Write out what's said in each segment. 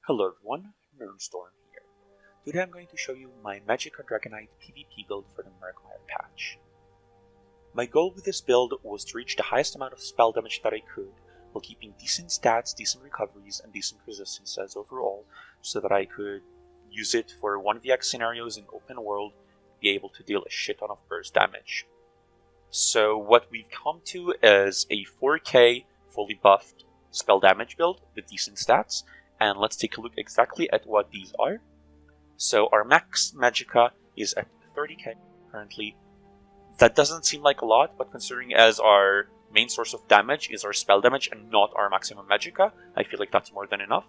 Hello everyone, Moonstorm here. Today I'm going to show you my Magicka Dragonknight PvP build for the Murkmire patch. My goal with this build was to reach the highest amount of spell damage that I could, while keeping decent stats, decent recoveries, and decent resistances overall, so that I could use it for 1vx scenarios in open world, be able to deal a shit ton of burst damage. So what we've come to is a 4k fully buffed spell damage build with decent stats, and let's take a look exactly at what these are. So our max Magicka is at 30k currently. That doesn't seem like a lot, but considering as our main source of damage is our spell damage and not our maximum Magicka, I feel like that's more than enough.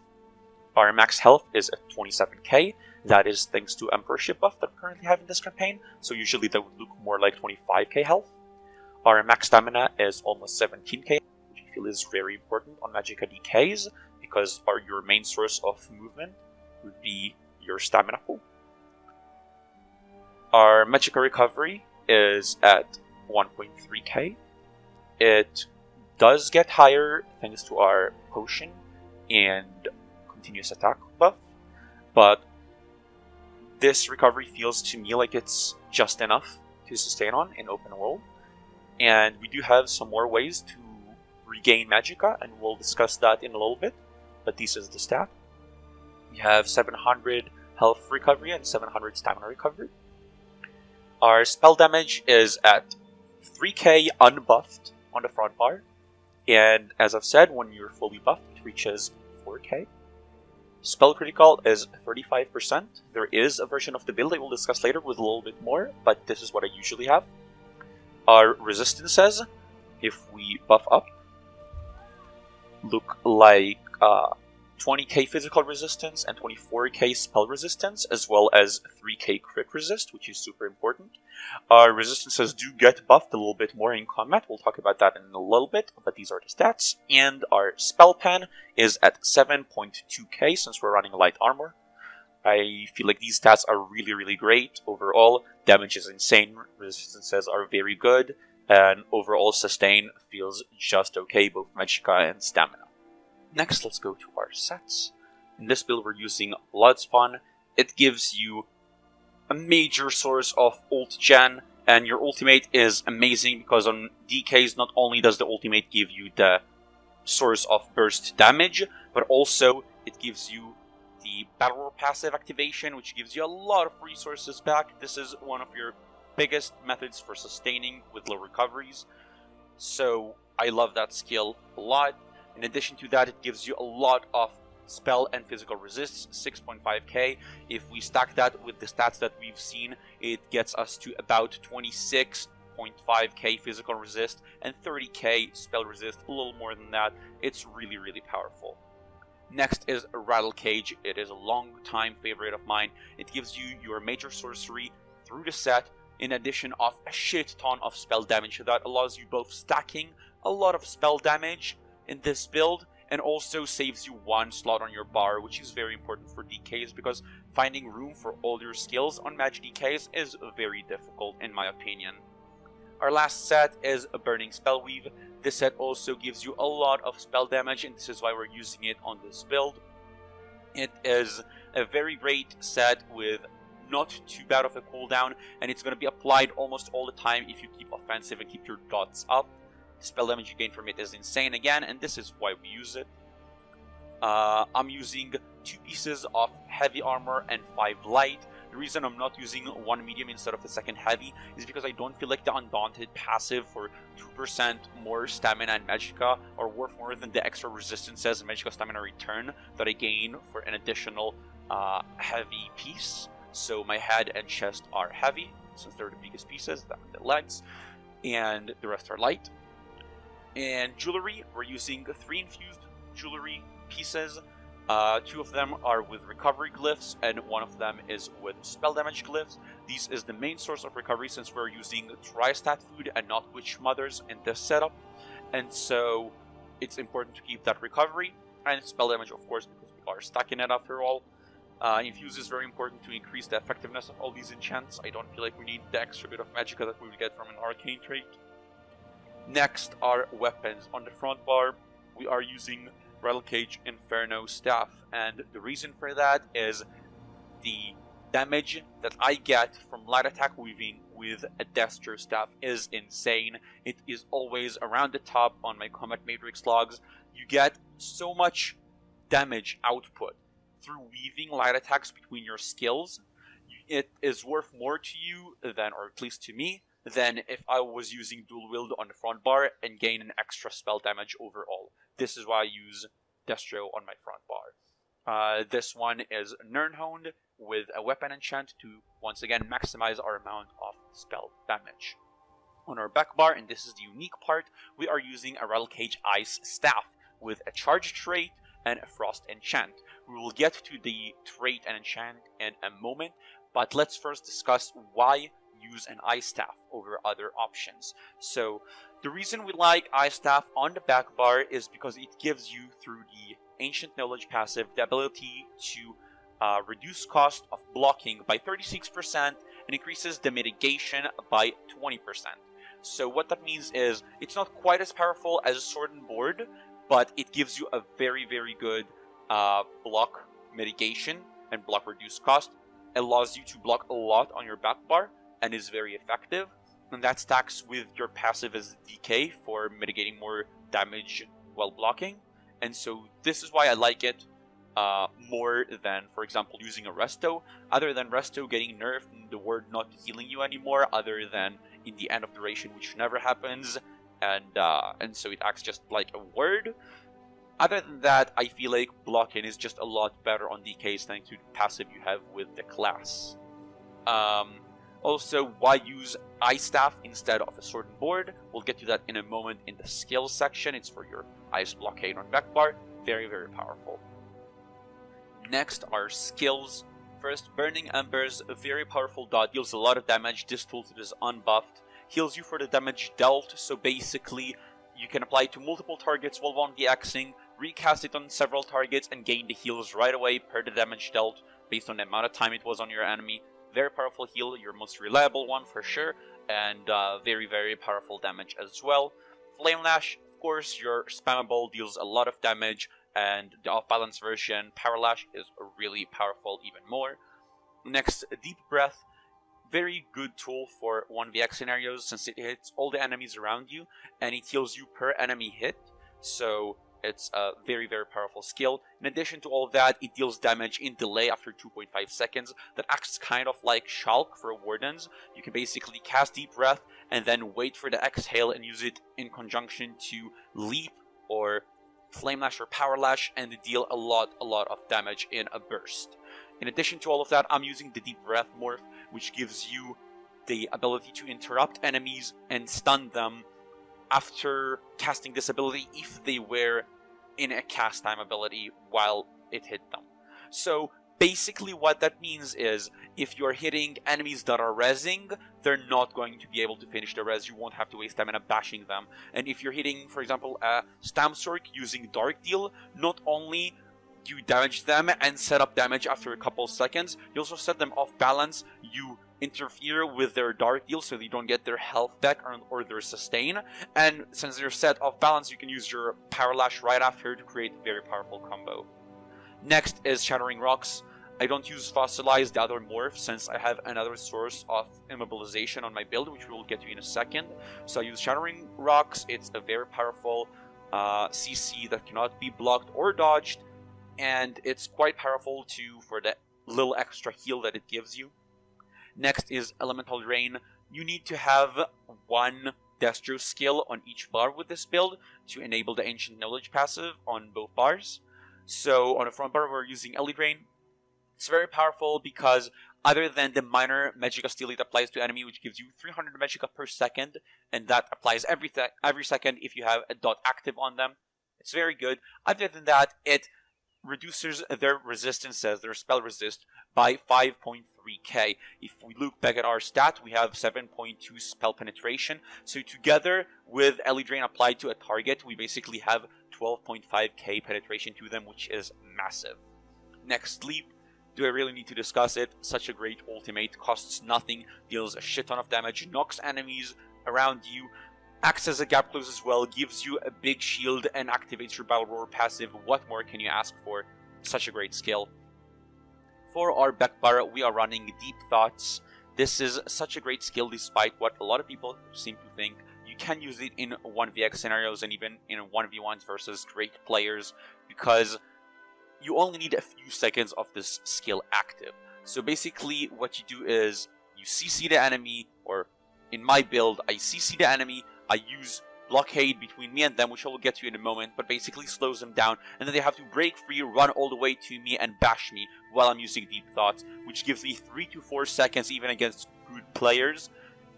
Our max health is at 27k. That is thanks to Emperorship buff that we currently have in this campaign, so usually that would look more like 25k health. Our max stamina is almost 17k, which I feel is very important on Magicka DKs, because your main source of movement would be your stamina pool. Our Magicka recovery is at 1.3k. It does get higher thanks to our potion and continuous attack buff, but this recovery feels to me like it's just enough to sustain on in open world. And we do have some more ways to regain Magicka, and we'll discuss that in a little bit. But this is the stat. We have 700 health recovery and 700 stamina recovery. Our spell damage is at 3k unbuffed on the front bar. And as I've said, when you're fully buffed, it reaches 4k. Spell critical is 35%. There is a version of the build I will discuss later with a little bit more, but this is what I usually have. Our resistances, if we buff up, look like 20k physical resistance and 24k spell resistance, as well as 3k crit resist, which is super important. Our resistances do get buffed a little bit more in combat. We'll talk about that in a little bit, but these are the stats. And our spell pen is at 7.2k since we're running light armor. I feel like these stats are really great. Overall, damage is insane, resistances are very good, and overall sustain feels just okay, both Magicka and stamina. Next, let's go to our sets. In this build, we're using Bloodspawn. It gives you a major source of ult gen, and your ultimate is amazing because on DKs, not only does the ultimate give you the source of burst damage, but also it gives you the Battle Roar passive activation, which gives you a lot of resources back. This is one of your biggest methods for sustaining with low recoveries, so I love that skill a lot. In addition to that, it gives you a lot of spell and physical resists, 6.5k. If we stack that with the stats that we've seen, it gets us to about 26.5k physical resist and 30k spell resist, a little more than that. It's really powerful. Next is Rattle Cage. It is a long time favorite of mine. It gives you your major sorcery through the set, in addition of a shit ton of spell damage. That allows you both stacking a lot of spell damage in this build, and also saves you one slot on your bar, which is very important for DKs, because finding room for all your skills on Mag DKs is very difficult, in my opinion. Our last set is a Burning Spellweave. This set also gives you a lot of spell damage, and this is why we're using it on this build. It is a very great set with not too bad of a cooldown, and it's going to be applied almost all the time if you keep offensive and keep your dots up. The spell damage you gain from it is insane again, and this is why we use it. I'm using 2 pieces of heavy armor and 5 light. The reason I'm not using 1 medium instead of the second heavy is because I don't feel like the Undaunted passive for 2% more stamina and Magicka are worth more than the extra resistances and Magicka stamina return that I gain for an additional heavy piece. So my head and chest are heavy, since they're the biggest pieces, the legs, and the rest are light. And jewelry, we're using 3 infused jewelry pieces. 2 of them are with recovery glyphs, and 1 of them is with spell damage glyphs. This is the main source of recovery since we're using Tri-Stat food and not Witch Mothers in this setup. And so it's important to keep that recovery. And spell damage, of course, because we are stacking it after all. Infuse is very important to increase the effectiveness of all these enchants. I don't feel like we need the extra bit of Magicka that we would get from an arcane trait. Next are weapons. On the front bar, we are using Rattle Cage Inferno staff, and the reason for that is the damage that I get from light attack weaving with a Destro staff is insane. It is always around the top on my combat matrix logs. You get so much damage output through weaving light attacks between your skills. It is worth more to you than, or at least to me, than if I was using dual wield on the front bar and gain an extra spell damage overall. This is why I use Destro on my front bar. This one is Nirnhoned with a weapon enchant to once again maximize our amount of spell damage. On our back bar, and this is the unique part, we are using a Rattle Cage Ice staff with a charge trait and a frost enchant. We will get to the trait and enchant in a moment, but let's first discuss why use an ice staff over other options. So the reason we like ice staff on the back bar is because it gives you, through the ancient knowledge passive, the ability to reduce cost of blocking by 36% and increases the mitigation by 20%. So what that means is it's not quite as powerful as a sword and board, but it gives you a very, very good block mitigation and block reduced cost. It allows you to block a lot on your back bar and is very effective. And that stacks with your passive as DK for mitigating more damage while blocking. And so this is why I like it more than, for example, using a Resto. Other than Resto getting nerfed and the word not healing you anymore, other than in the end of duration, which never happens, and so it acts just like a word. Other than that, I feel like blocking is just a lot better on DKs thanks to the passive you have with the class. Also, why use Ice Staff instead of a Sword and Board? We'll get to that in a moment in the skills section. It's for your Ice Blockade on back bar. Very, very powerful. Next are skills. First, Burning Embers, a very powerful dot, deals a lot of damage. This tool is unbuffed. Heals you for the damage dealt, so basically you can apply it to multiple targets while 1vxing, recast it on several targets, and gain the heals right away per the damage dealt based on the amount of time it was on your enemy. Very powerful heal, your most reliable one for sure, and very, very powerful damage as well. Flame Lash, of course, your spammable, deals a lot of damage, and the off-balance version, Power Lash, is really powerful even more. Next, Deep Breath. Very good tool for 1vx scenarios since it hits all the enemies around you and it heals you per enemy hit, so it's a very, very powerful skill. In addition to all of that, it deals damage in delay after 2.5 seconds that acts kind of like Shulk for Wardens. You can basically cast Deep Breath and then wait for the exhale and use it in conjunction to Leap or Flame Lash or Power Lash and deal a lot of damage in a burst. In addition to all of that, I'm using the Deep Breath morph, which gives you the ability to interrupt enemies and stun them after casting this ability if they were in a cast time ability while it hit them. So basically what that means is if you're hitting enemies that are rezzing, they're not going to be able to finish the res. You won't have to waste stamina bashing them. And if you're hitting, for example, a Stamsork using Dark Deal, not only you damage them and set up damage after a couple seconds, you also set them off balance, you interfere with their Dark Deal so they don't get their health back or their sustain, and since they're set off balance, you can use your Power Lash right after to create a very powerful combo. Next is Shattering Rocks. I don't use Fossilize, the other morph, since I have another source of immobilization on my build, which we'll get to in a second. So I use Shattering Rocks. It's a very powerful CC that cannot be blocked or dodged, and it's quite powerful too for the little extra heal that it gives you. Next is Elemental Rain. You need to have one Destro skill on each bar with this build to enable the Ancient Knowledge passive on both bars. So on the front bar we're using Eldraine. It's very powerful because other than the minor Magicka Steal it applies to enemy, which gives you 300 Magicka per second, and that applies every second if you have a dot active on them. It's very good. Other than that, it reduces their resistances, their spell resist, by 5.3k. If we look back at our stat, we have 7.2 spell penetration. So together with Eldraine applied to a target, we basically have 12.5k penetration to them, which is massive. Next, Leap. Do I really need to discuss it? Such a great ultimate, costs nothing, deals a shit ton of damage, knocks enemies around you Acts as a gap close as well, gives you a big shield and activates your Battle Roar passive. What more can you ask for? Such a great skill. For our Murkmire, we are running Deep Thoughts. This is such a great skill despite what a lot of people seem to think. You can use it in 1vx scenarios and even in 1v1s versus great players because you only need a few seconds of this skill active. So basically what you do is you CC the enemy, or in my build, I CC the enemy, I use blockade between me and them, which I will get to in a moment, but basically slows them down, and then they have to break free, run all the way to me, and bash me while I'm using Deep Thoughts, which gives me 3 to 4 seconds even against good players,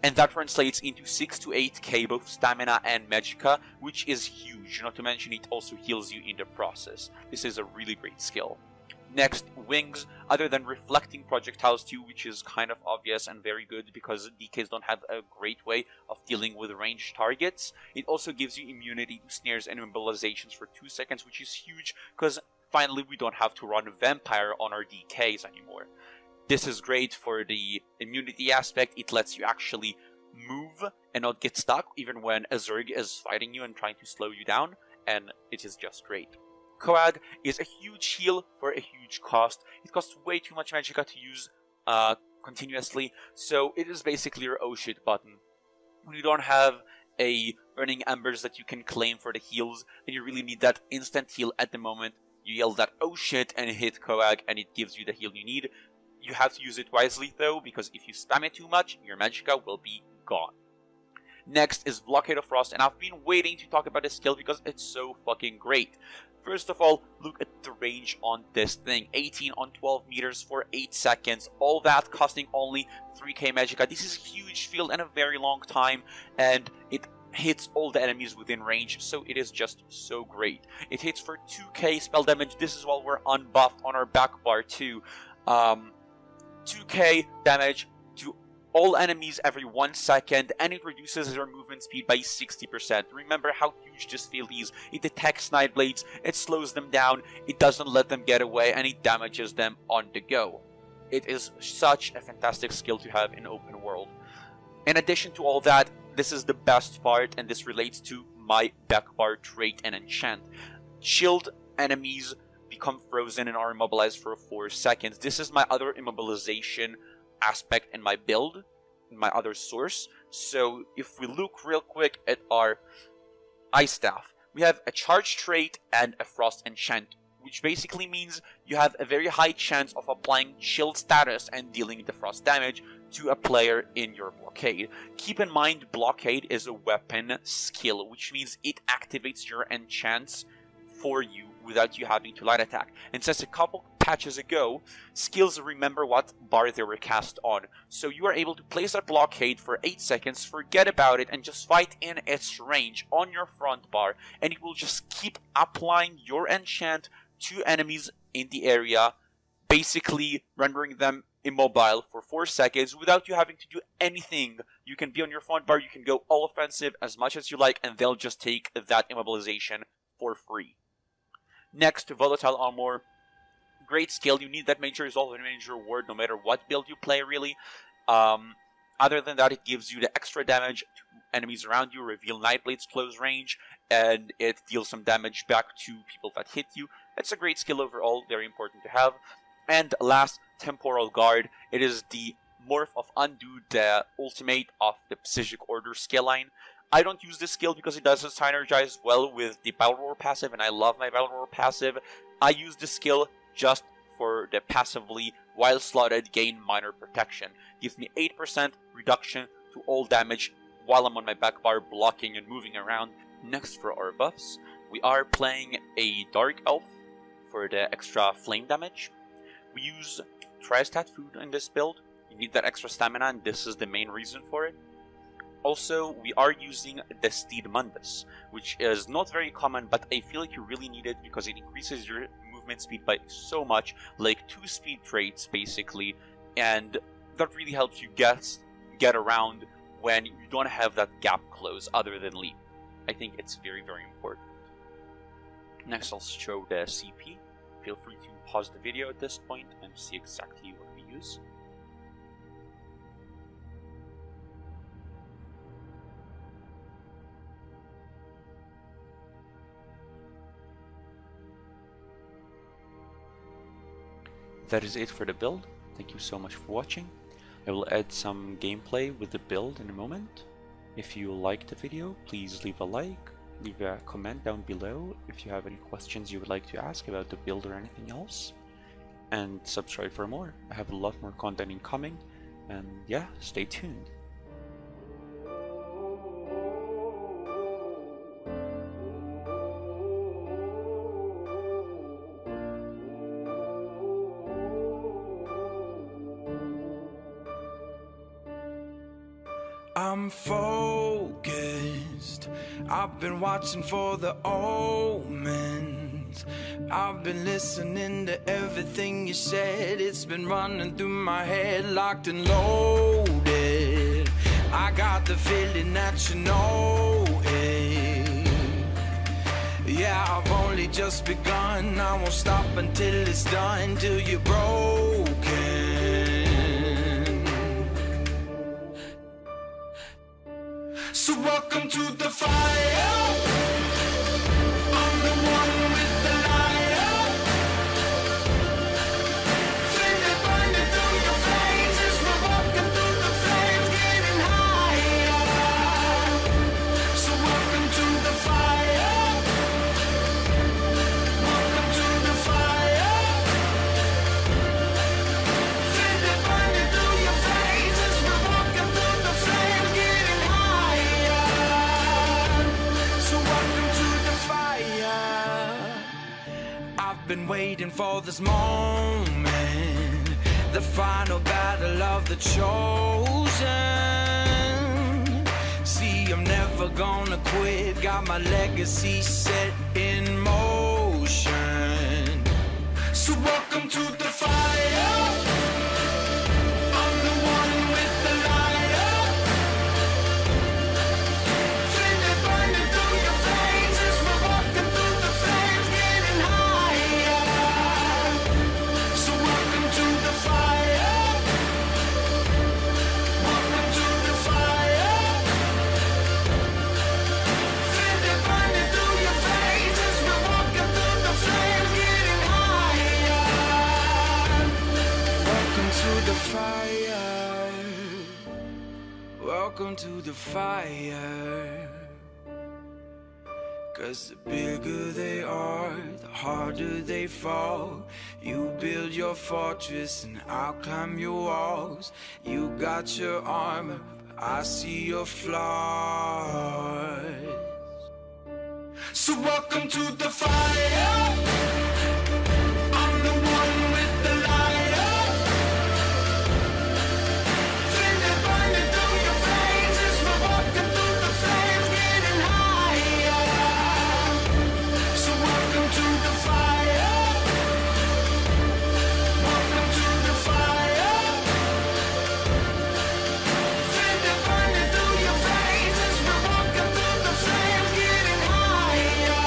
and that translates into 6 to 8k both stamina and Magicka, which is huge, not to mention it also heals you in the process. This is a really great skill. Next, Wings, other than reflecting projectiles too, which is kind of obvious and very good because DKs don't have a great way of dealing with ranged targets. It also gives you immunity to snares and immobilizations for 2 seconds, which is huge because finally we don't have to run Vampire on our DKs anymore. This is great for the immunity aspect. It lets you actually move and not get stuck even when a Zerg is fighting you and trying to slow you down, and it is just great. Coag is a huge heal for a huge cost. It costs way too much Magicka to use continuously, so it is basically your oh shit button. When you don't have a Burning Embers that you can claim for the heals, and you really need that instant heal at the moment, you yell that oh shit and hit Coag and it gives you the heal you need. You have to use it wisely though, because if you spam it too much, your Magicka will be gone. Next is Blockade of Frost, and I've been waiting to talk about this skill because it's so fucking great. First of all, look at the range on this thing. 18 on 12 meters for 8 seconds. All that costing only 3k Magicka. This is a huge field and a very long time, and it hits all the enemies within range, so it is just so great. It hits for 2k spell damage. This is while we're unbuffed on our back bar too. 2k damage to all enemies every 1 second, and it reduces their movement speed by 60%. Remember how huge this field is. It detects Nightblades, it slows them down, it doesn't let them get away, and it damages them on the go. It is such a fantastic skill to have in open world. In addition to all that, this is the best part, and this relates to my Murkmire trait and enchant. Chilled enemies become frozen and are immobilized for 4 seconds. This is my other immobilization aspect in my build, in my other source. So if we look real quick at our Ice Staff, we have a charge trait and a frost enchant, which basically means you have a very high chance of applying chilled status and dealing the frost damage to a player in your blockade. Keep in mind, blockade is a weapon skill, which means it activates your enchants for you without you having to light attack. And since a couple patches ago, skills remember what bar they were cast on. So you are able to place that blockade for 8 seconds, forget about it, and just fight in its range on your front bar, and it will just keep applying your enchant to enemies in the area, basically rendering them immobile for 4 seconds without you having to do anything. You can be on your front bar, you can go all offensive as much as you like, and they'll just take that immobilization for free. Next, Volatile Armor. Great skill. You need that major resolve and major ward no matter what build you play, really. Other than that, it gives you the extra damage to enemies around you, reveal Nightblade's close range, and it deals some damage back to people that hit you. It's a great skill overall, very important to have. And last, Temporal Guard. It is the morph of Undo, the ultimate of the Psychic Order skill line. I don't use this skill because it doesn't synergize well with the Battle Roar passive, and I love my Battle Roar passive. I use this skill just for the passively, while slotted, gain minor protection. Gives me 8% reduction to all damage while I'm on my back bar blocking and moving around. Next, for our buffs, we are playing a Dark Elf for the extra flame damage. We use Tristat Food in this build. You need that extra stamina, and this is the main reason for it. Also, we are using the Steed Mundus, which is not very common, but I feel like you really need it because it increases your movement speed by so much, like 2 speed traits basically, and that really helps you get around when you don't have that gap close other than leap. I think it's very, very important. Next, I'll show the CP. Feel free to pause the video at this point and see exactly what we use. that is it for the build. Thank you so much for watching. I will add some gameplay with the build in a moment. If you liked the video, please leave a like, leave a comment down below if you have any questions you would like to ask about the build or anything else. And subscribe for more. I have a lot more content incoming, and yeah, stay tuned. I'm focused. I've been watching for the omens. I've been listening to everything you said. It's been running through my head, locked and loaded. I got the feeling that you know it. Yeah, I've only just begun. I won't stop until it's done, till you're broken. So welcome to the fire. I'm the one with the liar. Feel it burning through your veins as we're walking through the flames, getting higher. So welcome to the fire. Welcome to the fire. Feel it burning through your veins as we're walking through the flames, getting higher. So welcome to the fire. I've been waiting for this moment, the final battle of the chosen. See, I'm never gonna quit, got my legacy set in motion. So welcome to the fire. I'm the one with the liar. Feel it burning through your veins as we're walking through the flames, getting higher. So welcome to the fire. Welcome to the fire. Feel it burning through your veins as we're walking through the flames, getting higher. Welcome to the fire. Welcome to the fire. 'Cause the bigger they are, the harder they fall. You build your fortress and I'll climb your walls. You got your armor, but I see your flaws. So welcome to the fire. I'm the one with the liar. Feel it burning through your veins as we're walking through the flames, getting higher. So welcome to the fire. Welcome to the fire. Feel it burning through your veins as we're walking through the flames, getting higher.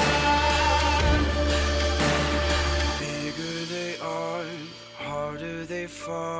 Bigger they are, the harder they fall.